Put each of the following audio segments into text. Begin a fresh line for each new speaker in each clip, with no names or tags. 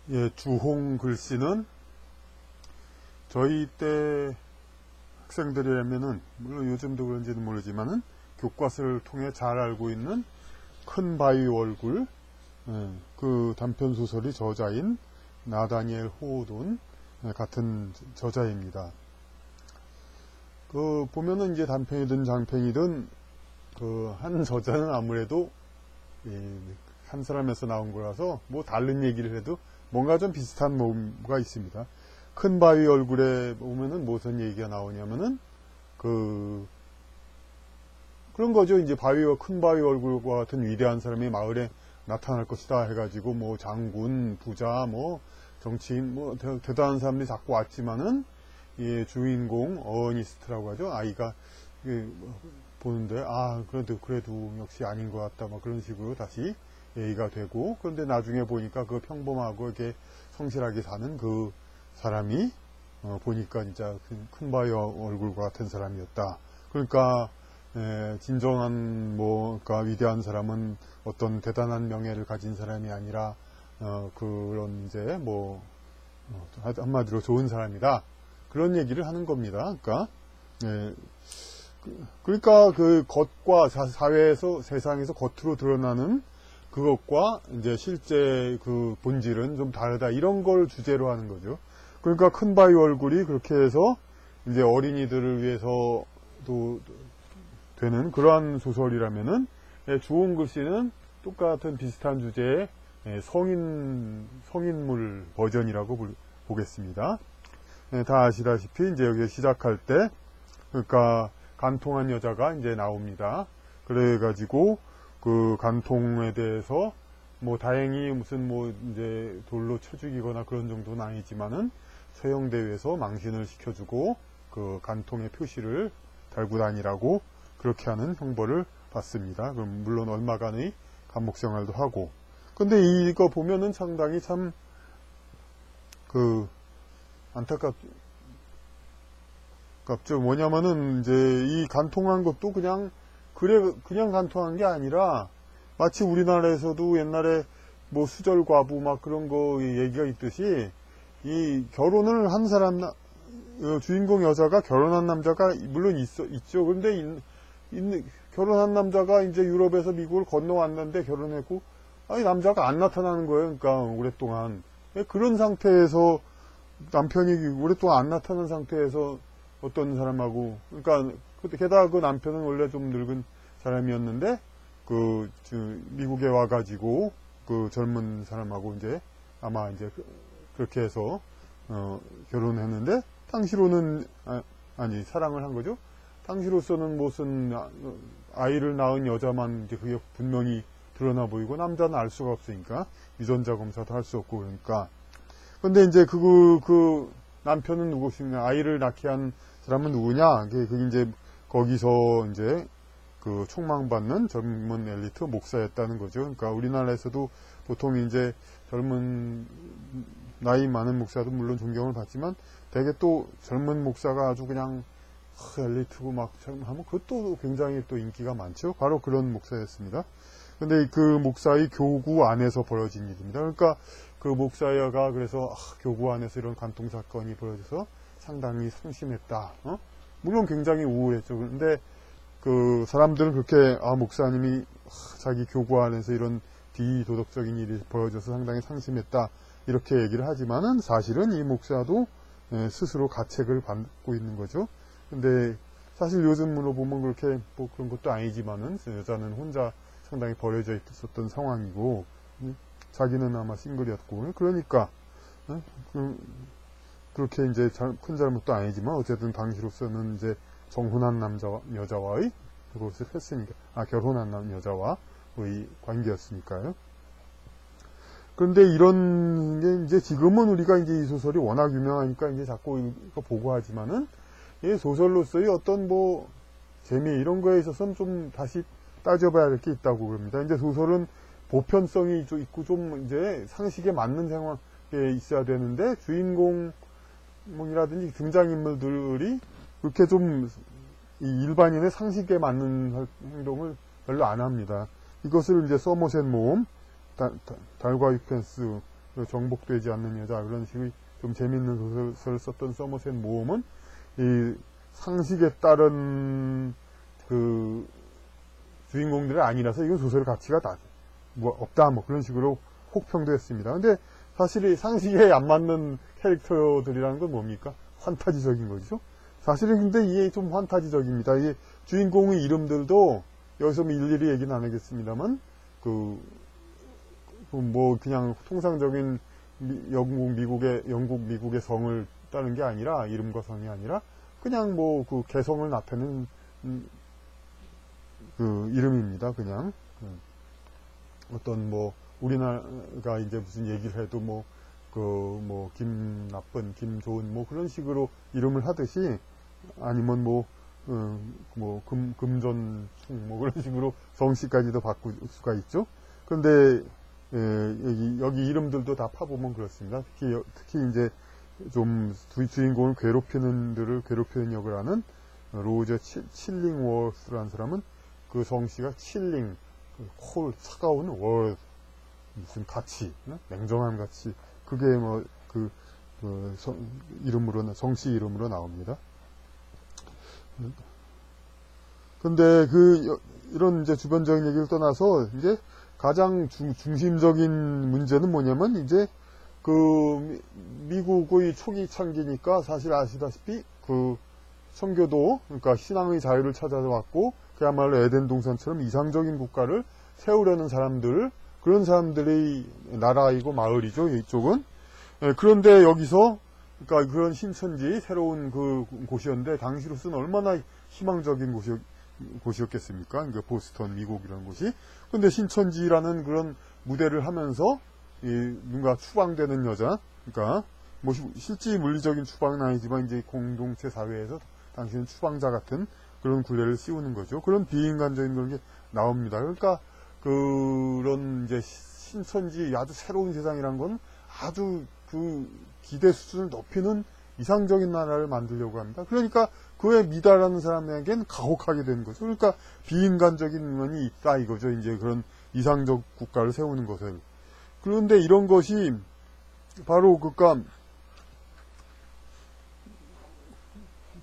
예, 주홍 글씨는 저희 때 학생들이라면은, 물론 요즘도 그런지는 모르지만은, 교과서를 통해 잘 알고 있는 큰 바위 얼굴, 그 단편소설이 저자인 나다니엘 호돈 같은 저자입니다. 그, 보면은 이제 단편이든 장편이든, 그, 한 저자는 아무래도, 한 사람에서 나온 거라서, 뭐, 다른 얘기를 해도 뭔가 좀 비슷한 뭐가 있습니다. 큰 바위 얼굴에 보면은 무슨 얘기가 나오냐면은, 그런 거죠. 이제 큰 바위 얼굴과 같은 위대한 사람이 마을에 나타날 것이다 해가지고, 뭐, 장군, 부자, 뭐, 정치인, 뭐, 대단한 사람들이 자꾸 왔지만은, 예, 주인공, 어니스트라고 하죠. 아이가, 보는데, 그래도 역시 아닌 것 같다. 막 그런 식으로 다시 얘기가 되고, 그런데 나중에 보니까 그 평범하고 이렇게 성실하게 사는 그 사람이, 보니까 진짜 큰 바위 얼굴과 같은 사람이었다. 그러니까, 진정한, 그러니까 위대한 사람은 어떤 대단한 명예를 가진 사람이 아니라, 그런 이제, 한마디로 좋은 사람이다. 그런 얘기를 하는 겁니다. 그러니까 그 겉과 사회에서 세상에서 겉으로 드러나는 그것과 이제 실제 그 본질은 좀 다르다. 이런 걸 주제로 하는 거죠. 그러니까 큰 바위 얼굴이 그렇게 해서 이제 어린이들을 위해서도 되는 그러한 소설이라면은, 주홍 글씨는 똑같은 비슷한 주제의 성인물 버전이라고 보겠습니다. 다 아시다시피 이제 여기 시작할 때, 그러니까 간통한 여자가 이제 나옵니다. 그래가지고 그 간통에 대해서 다행히 무슨 이제 돌로 쳐 죽이거나 그런 정도는 아니지만은 서형대회에서 망신을 시켜주고 그 간통의 표시를 달고 다니라고 그렇게 하는 형벌을 받습니다. 그럼 물론 얼마간의 감옥 생활도 하고. 근데 이거 보면은 상당히 참 안타깝죠. 뭐냐면은 이제 이 간통한 것도 그냥 간통한 게 아니라 마치 우리나라에서도 옛날에 수절 과부 막 그런 거 얘기가 있듯이 이 결혼을 한 사람 주인공 여자가 결혼한 남자가 물론 있죠. 그런데 결혼한 남자가 이제 유럽에서 미국을 건너왔는데 결혼했고 남자가 안 나타나는 거예요. 그러니까 오랫동안 그런 상태에서 남편이 오랫동안 안 나타난 상태에서 어떤 사람하고, 그러니까 게다가 그 남편은 원래 좀 늙은 사람이었는데 미국에 와가지고 그 젊은 사람하고 이제 아마 이제 그렇게 해서 결혼했는데 당시로는 사랑을 한 거죠. 당시로서는 무슨 아이를 낳은 여자만 이제 그게 분명히 드러나 보이고 남자는 알 수가 없으니까 유전자 검사도 할 수 없고 그러니까. 근데 이제 그 남편은 누구시냐, 아이를 낳게 한 사람은 누구냐, 그게 이제 거기서 이제 그 총망받는 젊은 엘리트 목사였다는 거죠. 그러니까 우리나라에서도 보통 이제 젊은 나이 많은 목사도 물론 존경을 받지만 되게 또 젊은 목사가 아주 그냥 엘리트고 막 하면 그것도 굉장히 또 인기가 많죠. 바로 그런 목사였습니다. 근데 그 목사의 교구 안에서 벌어진 일입니다. 그러니까 그 목사가 그래서 교구 안에서 이런 간통 사건이 벌어져서 상당히 상심했다. 물론 굉장히 우울했죠. 그런데 그 사람들은 그렇게 목사님이 자기 교구 안에서 이런 비도덕적인 일이 벌어져서 상당히 상심했다 이렇게 얘기를 하지만은 사실은 이 목사도 스스로 가책을 받고 있는 거죠. 근데 사실 요즘으로 보면 그렇게 그런 것도 아니지만은 여자는 혼자 상당히 버려져 있었던 상황이고 자기는 아마 싱글이었고 그러니까 그렇게 이제 큰 잘못도 아니지만 어쨌든 당시로서는 이제 정혼한 여자와의 그것을 했으니까 결혼한 여자와의 관계였으니까요. 그런데 이런 게 이제 지금은 우리가 이제 이 소설이 워낙 유명하니까 이제 자꾸 이거 보고 하지만은 이 소설로서의 어떤 재미 이런 거에 있어서는 좀 다시 따져봐야 할 게 있다고 그럽니다. 이제 소설은 보편성이 있고 좀 이제 상식에 맞는 상황에 있어야 되는데 주인공이라든지 등장인물들이 그렇게 좀 이 일반인의 상식에 맞는 행동을 별로 안 합니다. 이것을 이제 서머셋 모험, 달과 유펜스 정복되지 않는 여자, 그런 식의 좀 재밌는 소설을 썼던 서머셋 모험은 이 상식에 따른 그 주인공들이 아니라서 이건 소설의 가치가 없다, 뭐 그런 식으로 혹평됐습니다. 근데 사실 이 상식에 안 맞는 캐릭터들이라는 건 뭡니까? 환타지적인 거죠. 사실은 근데 이게 좀 환타지적입니다. 이게 주인공의 이름들도 여기서 뭐 일일이 얘기는 안 하겠습니다만, 뭐 그냥 통상적인 영국, 미국의 성을 따는 게 아니라, 이름과 성이 아니라, 그냥 뭐 그 개성을 나타내는 그 이름입니다. 그냥 어떤 뭐 우리나라가 이제 무슨 얘기를 해도 뭐 김 나쁜, 김 좋은 뭐 그런 식으로 이름을 하듯이, 아니면 금전충 뭐 그런 식으로 성씨까지도 바꿀 수가 있죠. 그런데 여기 이름들도 다 파보면 그렇습니다. 특히 이제 좀 주인공을 괴롭히는 역을 하는 로저 칠링워스라는 사람은 그 성씨가 칠링, 차가운 월, 무슨 가치, 냉정한 가치, 그게 뭐 성씨 이름으로 나옵니다. 근데 이런 이제 주변적인 얘기를 떠나서 이제 가장 중심적인 문제는 뭐냐면, 이제 미국의 초기 창기니까 사실 아시다시피 선교도, 그러니까 신앙의 자유를 찾아왔고, 그야말로 에덴 동산처럼 이상적인 국가를 세우려는 사람들, 그런 사람들의 나라이고 마을이죠, 이쪽은. 그런데 여기서, 그러니까 그런 신천지, 새로운 곳이었는데, 당시로서는 얼마나 희망적인 곳이었겠습니까? 그러니까 보스턴, 미국 이런 곳이. 근데 신천지라는 그런 무대를 하면서, 누가 추방되는 여자, 그러니까, 뭐, 실제 물리적인 추방은 아니지만, 이제 공동체 사회에서 당신은 추방자 같은 그런 굴레를 씌우는 거죠. 그런 비인간적인 그런 게 나옵니다. 그러니까, 그런 이제 신천지 아주 새로운 세상이란 건 아주 기대 수준을 높이는 이상적인 나라를 만들려고 합니다. 그러니까 그에 미달하는 사람에겐 가혹하게 되는 거죠. 그러니까 비인간적인 면이 있다 이거죠. 이제 그런 이상적 국가를 세우는 것을. 그런데 이런 것이 바로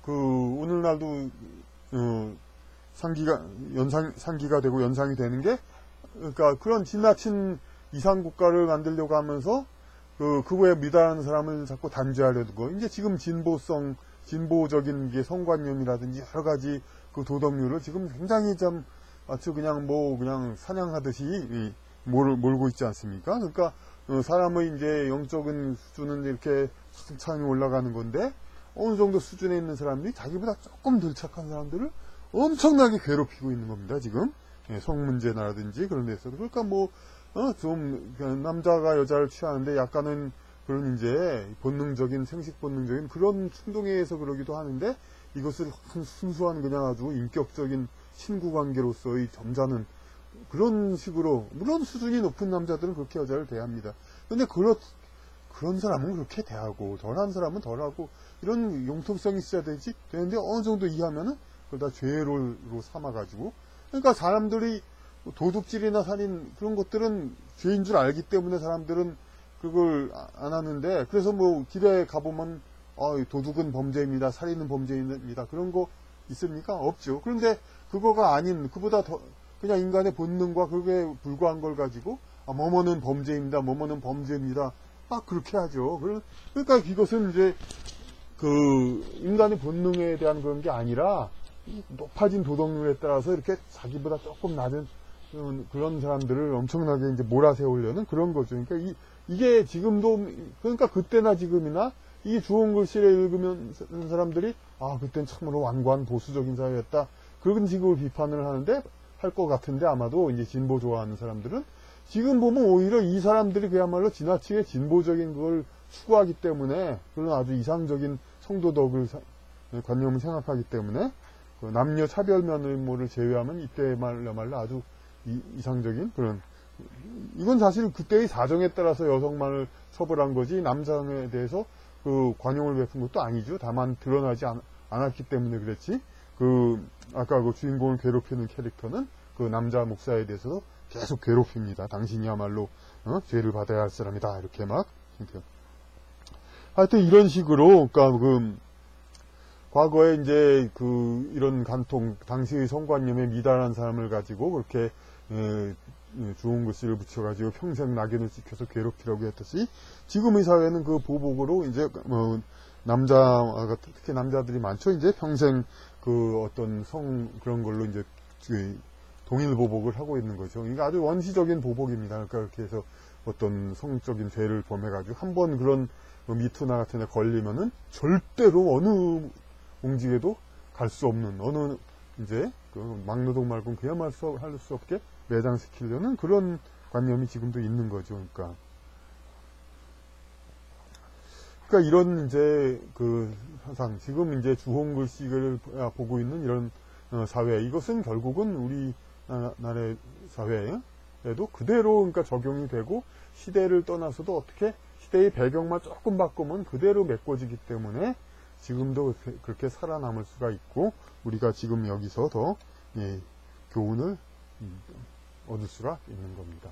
오늘날도 상기가 되고 연상이 되는 게, 그러니까 그런 지나친 이상국가를 만들려고 하면서 그거에 미달하는 사람을 자꾸 단죄하려는 거. 이제 지금 진보적인 게 성관념이라든지 여러 가지 도덕률을 지금 굉장히 아주 그냥 사냥하듯이 몰고 있지 않습니까? 그러니까 사람의 이제 영적인 수준은 이렇게 차근차근 올라가는 건데, 어느 정도 수준에 있는 사람들이 자기보다 조금 덜 착한 사람들을 엄청나게 괴롭히고 있는 겁니다, 지금. 성 문제라든지 그런 데서도. 그러니까 남자가 여자를 취하는데 약간은 그런 이제 생식 본능적인 그런 충동에 의해서 그러기도 하는데, 이것을 순수한 그냥 아주 인격적인 친구 관계로서의 점잖은 그런 식으로, 물론 수준이 높은 남자들은 그렇게 여자를 대합니다. 근데 그런 사람은 그렇게 대하고, 덜한 사람은 덜하고, 이런 융통성이 있어야 되는데, 어느 정도 이해하면은 그걸 다 죄로 삼아가지고, 그러니까 사람들이 도둑질이나 살인 그런 것들은 죄인 줄 알기 때문에 사람들은 그걸 안 하는데, 그래서 뭐 길에 가보면 도둑은 범죄입니다, 살인은 범죄입니다, 그런 거 있습니까? 없죠. 그런데 그거가 아닌, 그보다 더 그냥 인간의 본능과 그게 불과한 걸 가지고 뭐뭐는 범죄입니다, 뭐뭐는 범죄입니다, 막 그렇게 하죠. 그러니까 이것은 이제 인간의 본능에 대한 그런 게 아니라 높아진 도덕률에 따라서 이렇게 자기보다 조금 낮은 그런 사람들을 엄청나게 이제 몰아세우려는 그런 거죠. 그러니까 이게 지금도, 그러니까 그때나 지금이나 이 좋은 글씨를 읽으면 사람들이 그땐 참으로 완고한 보수적인 사회였다, 그런 식으로 비판을 할 것 같은데, 아마도 이제 진보 좋아하는 사람들은 지금 보면 오히려 이 사람들이 그야말로 지나치게 진보적인 걸 추구하기 때문에, 그런 아주 이상적인 성도덕을 관념을 생각하기 때문에, 남녀 차별면을 제외하면 이때말로 아주 이상적인 그런, 이건 사실 그때의 사정에 따라서 여성만을 처벌한 거지 남성에 대해서 관용을 베푼 것도 아니죠. 다만 드러나지 않았기 때문에 그랬지. 아까 주인공을 괴롭히는 캐릭터는 남자 목사에 대해서도 계속 괴롭힙니다. 당신이야말로 죄를 받아야 할 사람이다. 이렇게 막. 하여튼 이런 식으로, 그러니까 과거에 이제 이런 간통, 당시의 성관념에 미달한 사람을 가지고 그렇게 좋은 글씨를 붙여가지고 평생 낙인을 찍혀서 괴롭히라고 했듯이, 지금의 사회는 그 보복으로 이제 남자, 특히 남자들이 많죠. 이제 평생 어떤 그런 걸로 이제 동일 보복을 하고 있는 거죠. 이게 아주 원시적인 보복입니다. 그러니까 그렇게 해서 어떤 성적인 죄를 범해가지고 한번 그런 미투나 같은 데 걸리면은 절대로 어느 공직에도 갈 수 없는, 어느 이제 막노동 말고 그야말로 할 수 없게 매장시키려는 그런 관념이 지금도 있는 거죠. 그러니까 이런 이제 사상, 지금 이제 주홍글씨를 보고 있는 이런 사회, 이것은 결국은 우리나라의 사회에도 그대로 그러니까 적용이 되고, 시대를 떠나서도 어떻게 시대의 배경만 조금 바꾸면 그대로 메꿔지기 때문에 지금도 그렇게 살아남을 수가 있고, 우리가 지금 여기서 더 교훈을 얻을 수가 있는 겁니다.